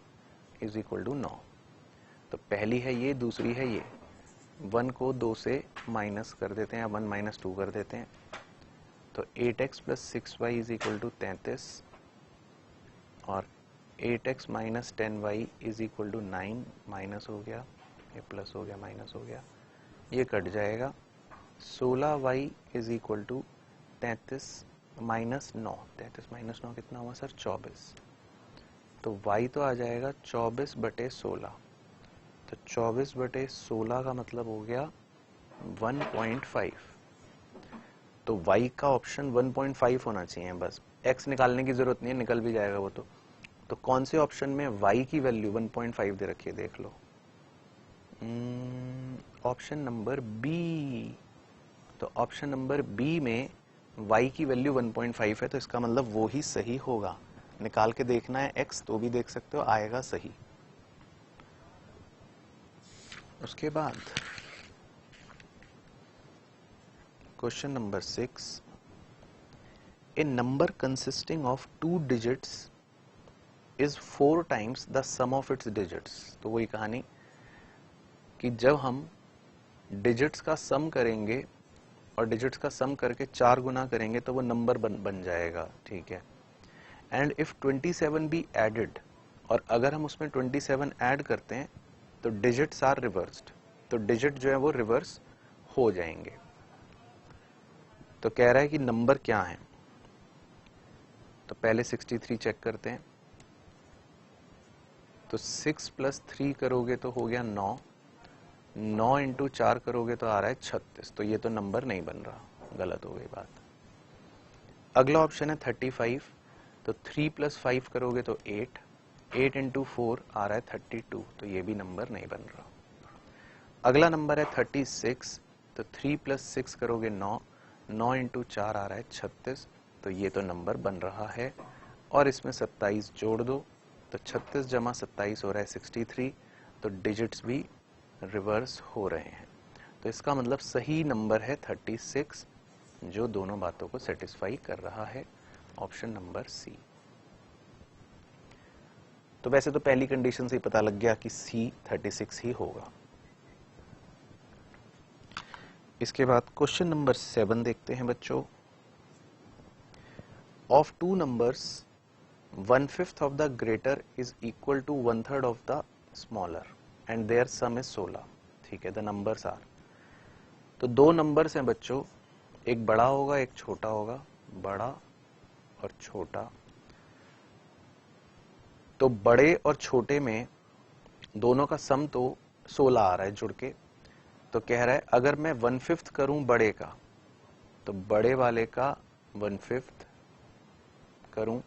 = 9। तो पहली है ये, दूसरी है ये। 1 को 2 से माइनस कर देते हैं, 1 - 2 कर देते हैं, तो 8x plus 6y is equal to 33 और 8x minus 10y is equal to 9, minus हो गया, ये प्लस हो गया, माइनस हो गया, ये कट जाएगा। 16y is equal to 33 minus 9, 33 minus 9 कितना हुआ सर? 24। तो y तो आ जाएगा 24 बटे 16, तो 24 बटे 16 का मतलब हो गया 1.5। तो y का ऑप्शन 1.5 होना चाहिए, बस x निकालने की जरूरत नहीं है, निकल भी जाएगा वो तो कौन से ऑप्शन में y की वैल्यू 1.5 दे रखी है देख लो, ऑप्शन नंबर बी। तो ऑप्शन नंबर बी में y की वैल्यू 1.5 है, तो इसका मतलब वो ही सही होगा। निकाल के देखना है x तो भी देख सकते हो, आएगा सही। उसके बाद question number 6, a number consisting of 2 digits is 4 times the sum of its digits. तो वही कहानी कि जब हम डिजिट्स का सम करेंगे और डिजिट्स का सम करके 4 गुना करेंगे तो वो नंबर बन जाएगा, ठीक है। एंड इफ 27 बी एडेड, और अगर हम उसमें 27 ऐड करते हैं तो डिजिट्स आर रिवर्स्ड, तो डिजिट जो है वो रिवर्स हो जाएंगे। तो कह रहा है कि नंबर क्या है, तो पहले 63 चेक करते हैं। तो 6 प्लस 3 करोगे तो हो गया 9, 9 इंटू 4 करोगे तो आ रहा है 36, तो ये तो नंबर नहीं बन रहा, गलत हो गई बात। अगला ऑप्शन है 35, तो 3 प्लस 5 करोगे तो 8, 8 इंटू 4 आ रहा है 32, तो ये भी नंबर नहीं बन रहा। अगला नंबर है 36, तो 3 प्लस 6 करोगे 9, 9 इंटू 4 आ रहा है 36, तो ये तो नंबर बन रहा है। और इसमें 27 जोड़ दो, तो 36 जमा 27 हो रहा है 63, तो डिजिट्स भी रिवर्स हो रहे हैं। तो इसका मतलब सही नंबर है 36, जो दोनों बातों को सेटिस्फाई कर रहा है, ऑप्शन नंबर सी। तो वैसे तो पहली कंडीशन से ही पता लग गया कि सी 36 ही होगा। इसके बाद क्वेश्चन नंबर 7 देखते हैं बच्चों। Of 2 numbers 1/5 of the greater is equal to 1/3 of the smaller and their sum is 16, ठीक है। द नंबर्स आर, तो 2 नंबर्स हैं बच्चों, एक बड़ा होगा एक छोटा होगा, बड़ा और छोटा। तो बड़े और छोटे में दोनों का सम तो 16 आ रहा है जुड़ के। तो कह रहा है अगर मैं 1/5 करूं बड़े का, तो बड़े वाले का 1/5 करूं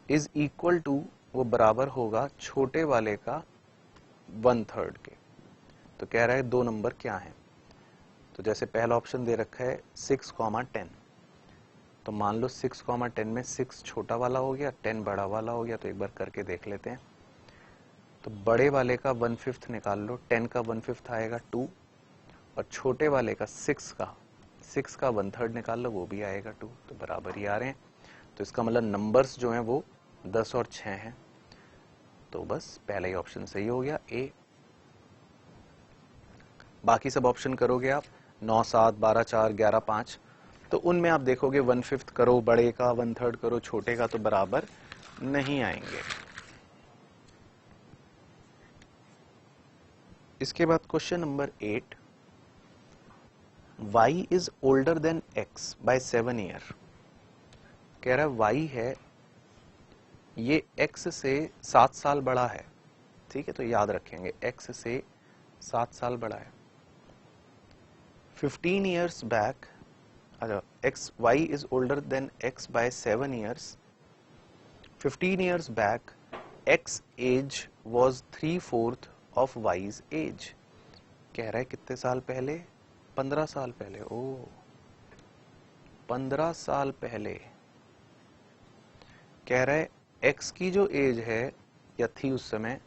इज इक्वल टू, वो बराबर होगा छोटे वाले का 1/3 के। तो कह रहा है 2 नंबर क्या है, तो जैसे पहला ऑप्शन दे रखा है 6,10, तो मान लो 6,10 में 6 छोटा वाला हो गया, 10 बड़ा वाला हो गया। तो एक बार करके देख लेते हैं। तो बड़े वाले का 1/5 निकाल लो, 10 का 1/5 आएगा 2, और छोटे वाले का 6 का 1/3 निकाल लो, वो भी आएगा 2, तो बराबर ही आ रहे हैं। तो इसका मतलब नंबर्स जो हैं वो 10 और 6 हैं, तो बस पहला ही ऑप्शन सही हो गया, ए। बाकी सब ऑप्शन करोगे आप 9, 7, 12, 4, 11, 5, तो उनमें आप देखोगे 1/5 करो बड़े का, 1/3 करो छोटे का, तो बराबर नहीं आएंगे। इसके बाद question number 8, y is older than x by 7 year. कह रहा है y है, ये x से 7 साल बड़ा है, ठीक है। तो याद रखेंगे x से 7 साल बड़ा है। 15 years back, y is older than x by 7 years. 15 years back, x age was 3/4 of y's age. कह रहा है कितने साल पहले? 15 साल पहले। ओ 15 साल पहले कह रहा है x की जो एज है या थी उस समय,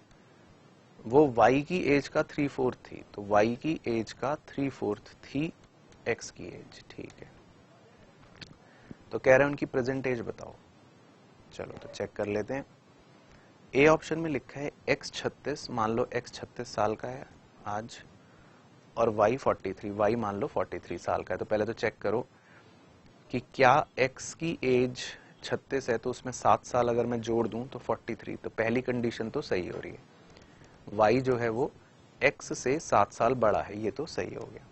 वो y की एज का 3/4 थी, तो y की एज का 3/4 थी x की एज, ठीक है। तो कह रहे हैं उनकी प्रेजेंट एज बताओ। चलो तो चेक कर लेते हैं। ए ऑप्शन में लिखा है x 36, मान लो x 36 साल का है आज, और y 43, y मान लो 43 साल का है। तो पहले तो चेक करो कि क्या x की एज 36 है तो उसमें 7 साल अगर मैं जोड़ दूं तो 43, तो पहली कंडीशन तो सही हो रही है। y जो है वो x से 7 साल बड़ा है, ये तो सही हो गया,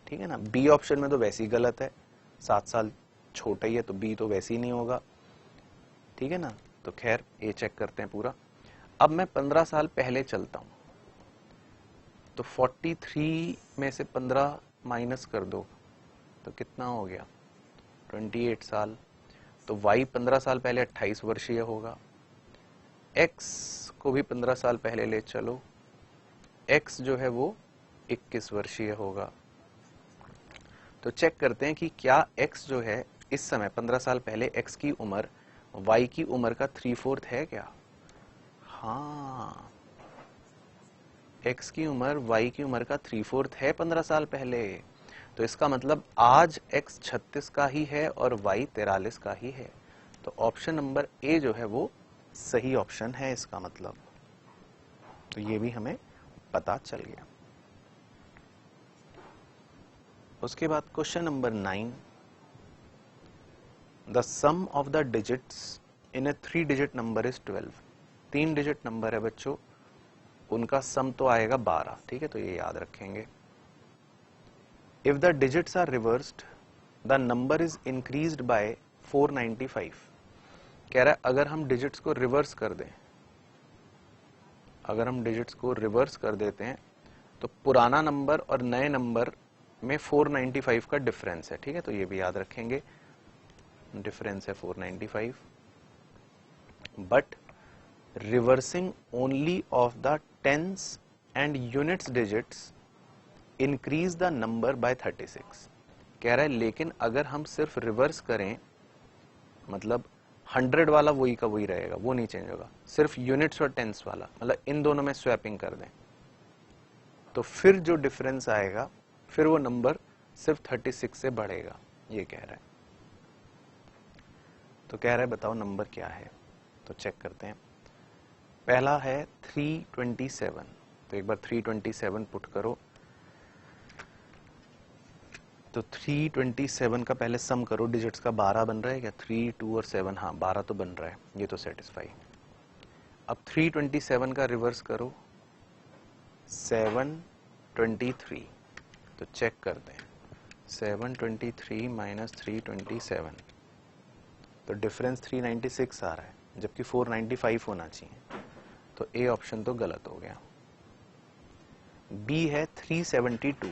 ठीक है ना। बी ऑप्शन में तो वैसे ही गलत है, 7 साल छोटा ही है तो बी तो वैसे ही नहीं होगा, ठीक है ना। तो खैर ए चेक करते हैं पूरा। अब मैं 15 साल पहले चलता हूं, तो 43 में से 15 माइनस कर दो तो कितना हो गया, 28 साल। तो y 15 साल पहले 28 वर्षीय होगा। x को भी 15 साल पहले ले चलो, x जो है वो 21 वर्षीय होगा। तो चेक करते हैं कि क्या x जो है इस समय 15 साल पहले x की उम्र y की उम्र का 3/4 है क्या। हाँ, x की उम्र y की उम्र का 3/4 है 15 साल पहले। तो इसका मतलब आज x 36 का ही है और y 43 का ही है। तो ऑप्शन नंबर ए जो है वो सही ऑप्शन है इसका मतलब। तो ये भी हमें पता चल गया। उसके बाद question number 9, the sum of the digits in a 3 digit number is 12। 3 digit number है बच्चों, उनका सम तो आएगा 12, ठीक है, तो ये याद रखेंगे। If the digits are reversed the number is increased by 495। कह रहा है अगर हम डिजिट्स को रिवर्स कर दें, अगर हम डिजिट्स को रिवर्स कर देते हैं तो पुराना नंबर और नए नंबर में 495 का डिफरेंस है, ठीक है, तो ये भी याद रखेंगे, डिफरेंस है 495। But reversing only of the tens and units digits increase the number by 36। कह रहा है लेकिन अगर हम सिर्फ रिवर्स करें, मतलब 100 वाला वही का वही रहेगा, वो नहीं चेंज होगा, सिर्फ यूनिट्स और टेंस वाला, मतलब इन दोनों में स्वैपिंग कर दें तो फिर जो डिफरेंस आएगा फिर वो नंबर सिर्फ 36 से बढ़ेगा, ये कह रहा है। तो कह रहा है बताओ नंबर क्या है। तो चेक करते हैं। पहला है 327, तो एक बार 327 पुट करो। तो 327 का पहले सम करो, डिजिट्स का 12 बन रहा है क्या, 3, 2 और 7, हाँ 12 तो बन रहा है, ये तो सेटिस्फाई। अब 327 का रिवर्स करो, 723। तो चेक करते हैं, 723 माइनस 327, तो डिफरेंस 396 आ रहा है, जबकि 495 होना चाहिए, तो ए ऑप्शन तो गलत हो गया। बी है 372,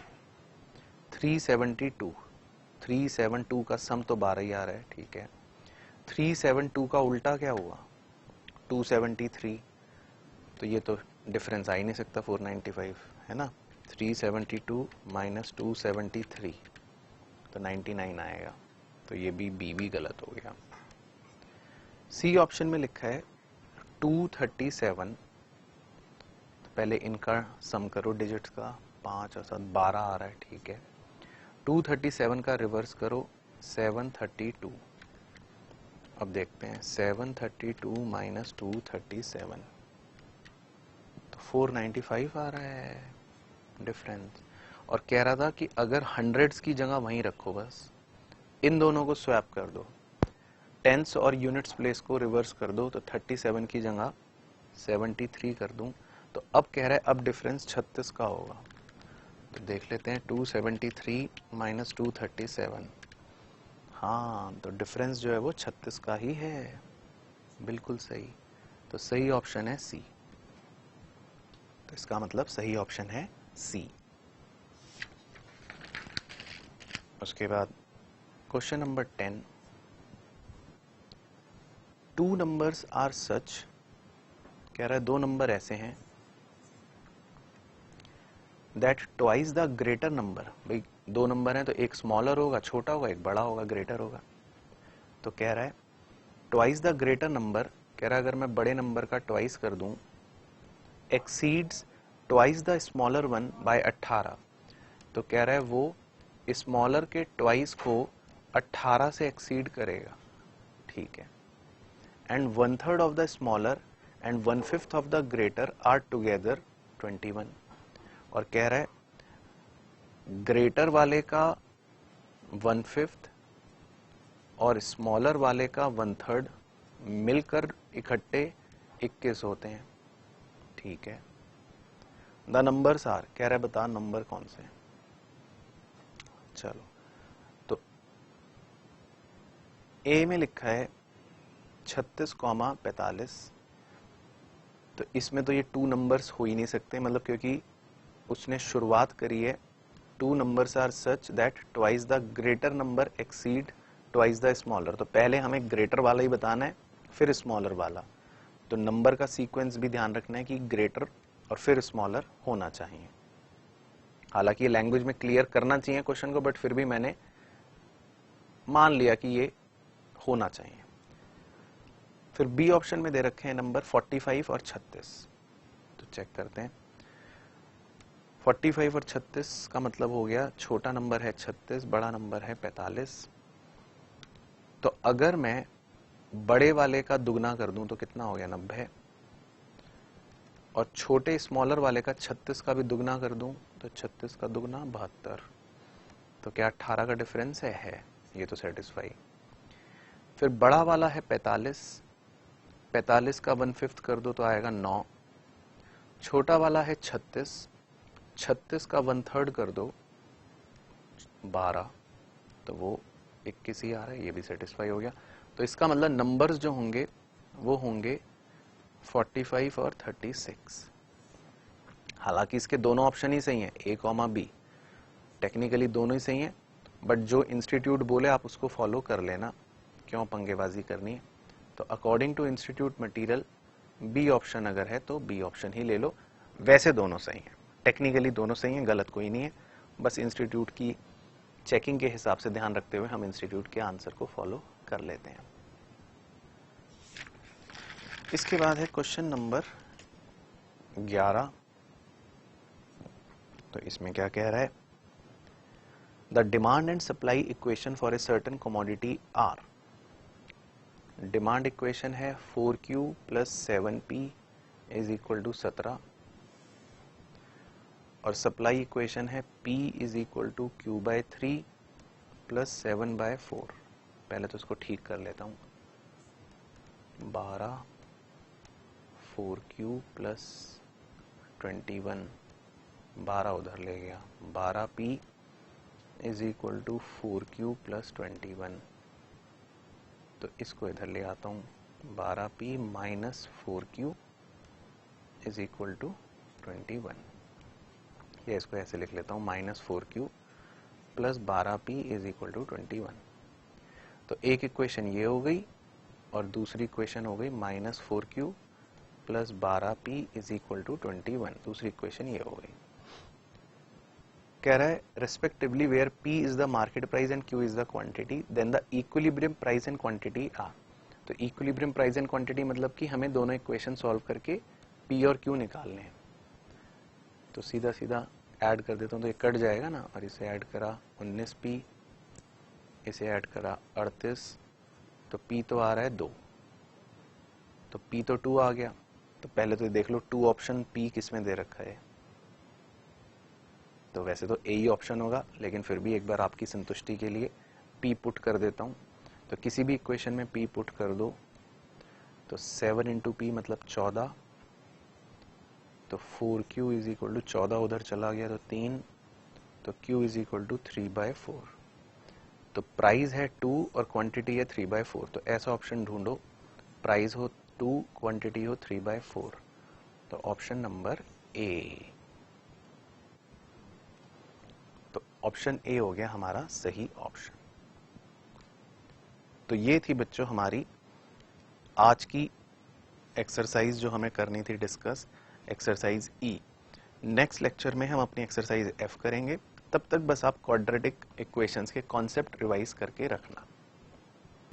372 का सम तो 12 ही आ रहा है, ठीक है। 372 का उल्टा क्या हुआ, 273, तो ये तो डिफरेंस आ ही नहीं सकता 495, है ना। 372 माइनस 273 तो 99 आएगा, तो ये बी भी गलत हो गया। सी ऑप्शन में लिखा है 237, तो पहले इनका सम करो डिजिट्स का, 5 और 7 12 आ रहा है, ठीक है। 237 का रिवर्स करो, 732। अब देखते हैं 732 माइनस 237, तो 495 आ रहा है डिफरेंस। और कह रहा था कि अगर हंड्रेड्स की जगह वहीं रखो, बस इन दोनों को स्वैप कर दो, टेंस और यूनिट्स प्लेस को रिवर्स कर दो, तो 37 की जगह 73 कर दूं, तो अब कह रहा है अब डिफरेंस 36 का होगा। तो देख लेते हैं 273 माइनस 237, हाँ तो डिफरेंस जो है वो 36 का ही है, बिल्कुल सही। तो सही ऑप्शन है सी, तो इसका मतलब सही ऑप्शन है सी। उसके बाद question number 10, two numbers are such, कह रहा है दो नंबर ऐसे हैं, that twice the greater number, भाई दो नंबर हैं तो एक स्मॉलर होगा छोटा होगा, एक बड़ा होगा ग्रेटर होगा। तो कह रहा है ट्वाइस द ग्रेटर नंबर, कह रहा है अगर मैं बड़े नंबर का ट्वाइस कर दूं, exceeds twice the smaller one by 18, तो कह रहा है वो स्मॉलर के ट्वाइस को 18 से एक्सीड करेगा, ठीक है। And 1/3 of the smaller and 1/5 of the greater or together 21, और कह रहा है ग्रेटर वाले का 1/5 और स्मॉलर वाले का 1/3 मिलकर इकट्ठे 21 होते हैं। ठीक है, द नंबर्स आर, कह रहा है बता नंबर कौन से हैं। चलो, तो ए में लिखा है 36,45, तो इसमें तो ये 2 नंबर्स हो ही नहीं सकते, मतलब क्योंकि उसने शुरुआत करी है 2 numbers are such that twice the greater number exceed twice the smaller. तो पहले हमें ग्रेटर वाला ही बताना है, फिर स्मॉलर वाला। तो नंबर का सीक्वेंस भी ध्यान रखना है कि ग्रेटर और फिर स्मॉलर होना चाहिए। हालांकि ये लैंग्वेज में क्लियर करना चाहिए क्वेश्चन को, बट फिर भी मैंने मान लिया कि ये होना चाहिए। फिर बी ऑप्शन में दे रखे हैं नंबर 45 और 36, तो चेक करते हैं। 45 और 36 का मतलब हो गया, छोटा नंबर है 36, बड़ा नंबर है 45। तो अगर मैं बड़े वाले का दुगना कर दूं तो कितना हो गया 90, और छोटे स्मॉलर वाले का 36 का भी दुगना कर दूं तो 36 का दुगना 72। तो क्या 18 का डिफरेंस है, ये तो सेटिस्फाई। फिर बड़ा वाला है 45, 45 का 1/5 कर दो तो आएगा 9। छोटा वाला है 36, 36 का 1/3 कर दो 12, तो वो 21 ही आ रहा है, ये भी सेटिस्फाई हो गया। तो इसका मतलब नंबर्स जो होंगे वो होंगे 45 और 36। हालांकि इसके दोनों ऑप्शन ही सही हैं, ए कॉमा बी, टेक्निकली दोनों ही सही हैं, बट जो इंस्टीट्यूट बोले आप उसको फॉलो कर लेना, क्यों पंगेबाजी करनी है। तो according to institute material B option अगर है तो बी ऑप्शन ही ले लो। वैसे दोनों सही हैं, टेक्निकली दोनों सही हैं, गलत कोई नहीं है, बस इंस्टीट्यूट की चेकिंग के हिसाब से ध्यान रखते हुए हम इंस्टीट्यूट के आंसर को फॉलो कर लेते हैं। इसके बाद है क्वेश्चन नंबर 11। तो इसमें क्या कह रहा है, the demand and supply equation for a certain commodity are. Demand equation है 4Q + 7P is equal to 17, और सप्लाई इक्वेशन है P is equal to Q/3 + 7/4। पहले तो इसको ठीक कर लेता हूँ, 12 4Q + 21, 12 उधर ले गया, 12P is equal to 4Q + 21। तो इसको इधर ले आता हूँ, 12P - 4Q is equal to 21, या इसको ऐसे लिख लेता हूँ, -4Q + 12P is equal to 21। तो एक इक्वेशन ये हो गई और दूसरी इक्वेशन हो गई -4Q + 12P is equal to 21, दूसरी इक्वेशन ये हो गई। कह रहा है respectively where P is the market price and Q is the quantity, then the equilibrium price and quantity are. तो इक्विलिब्रियम प्राइस एंड क्वांटिटी मतलब कि हमें दोनों इक्वेशन सॉल्व करके P और Q निकालने हैं। तो सीधा सीधा ऐड कर देता हूँ, तो ये कट जाएगा ना, और इसे ऐड करा 19P, इसे ऐड करा 38, तो P तो आ रहा है 2, तो P तो 2 आ गया। तो पहले तो देख लो 2 ऑप्शन P किस में दे रखा है, तो वैसे तो A ही ऑप्शन होगा, लेकिन फिर भी एक बार आपकी संतुष्टि के लिए P पुट कर देता हूँ। तो किसी भी इक्वेशन में P पुट कर दो, तो 7 × P मतलब 14, तो 4Q इज इक्वल टू 14 उधर चला गया तो 3, तो Q इज इक्वल टू 3/4। तो प्राइस है 2 और क्वांटिटी है 3/4, तो ऐसा ऑप्शन ढूंढो प्राइस हो 2, क्वांटिटी हो 3/4। तो ऑप्शन नंबर ए, तो ऑप्शन ए हो गया हमारा सही ऑप्शन। तो ये थी बच्चों हमारी आज की एक्सरसाइज जो हमें करनी थी डिस्कस, एक्सरसाइज ई। नेक्स्ट लेक्चर में हम अपनी एक्सरसाइज एफ करेंगे, तब तक बस आप क्वाड्रेटिक इक्वेशंस के कॉन्सेप्ट रिवाइज करके रखना।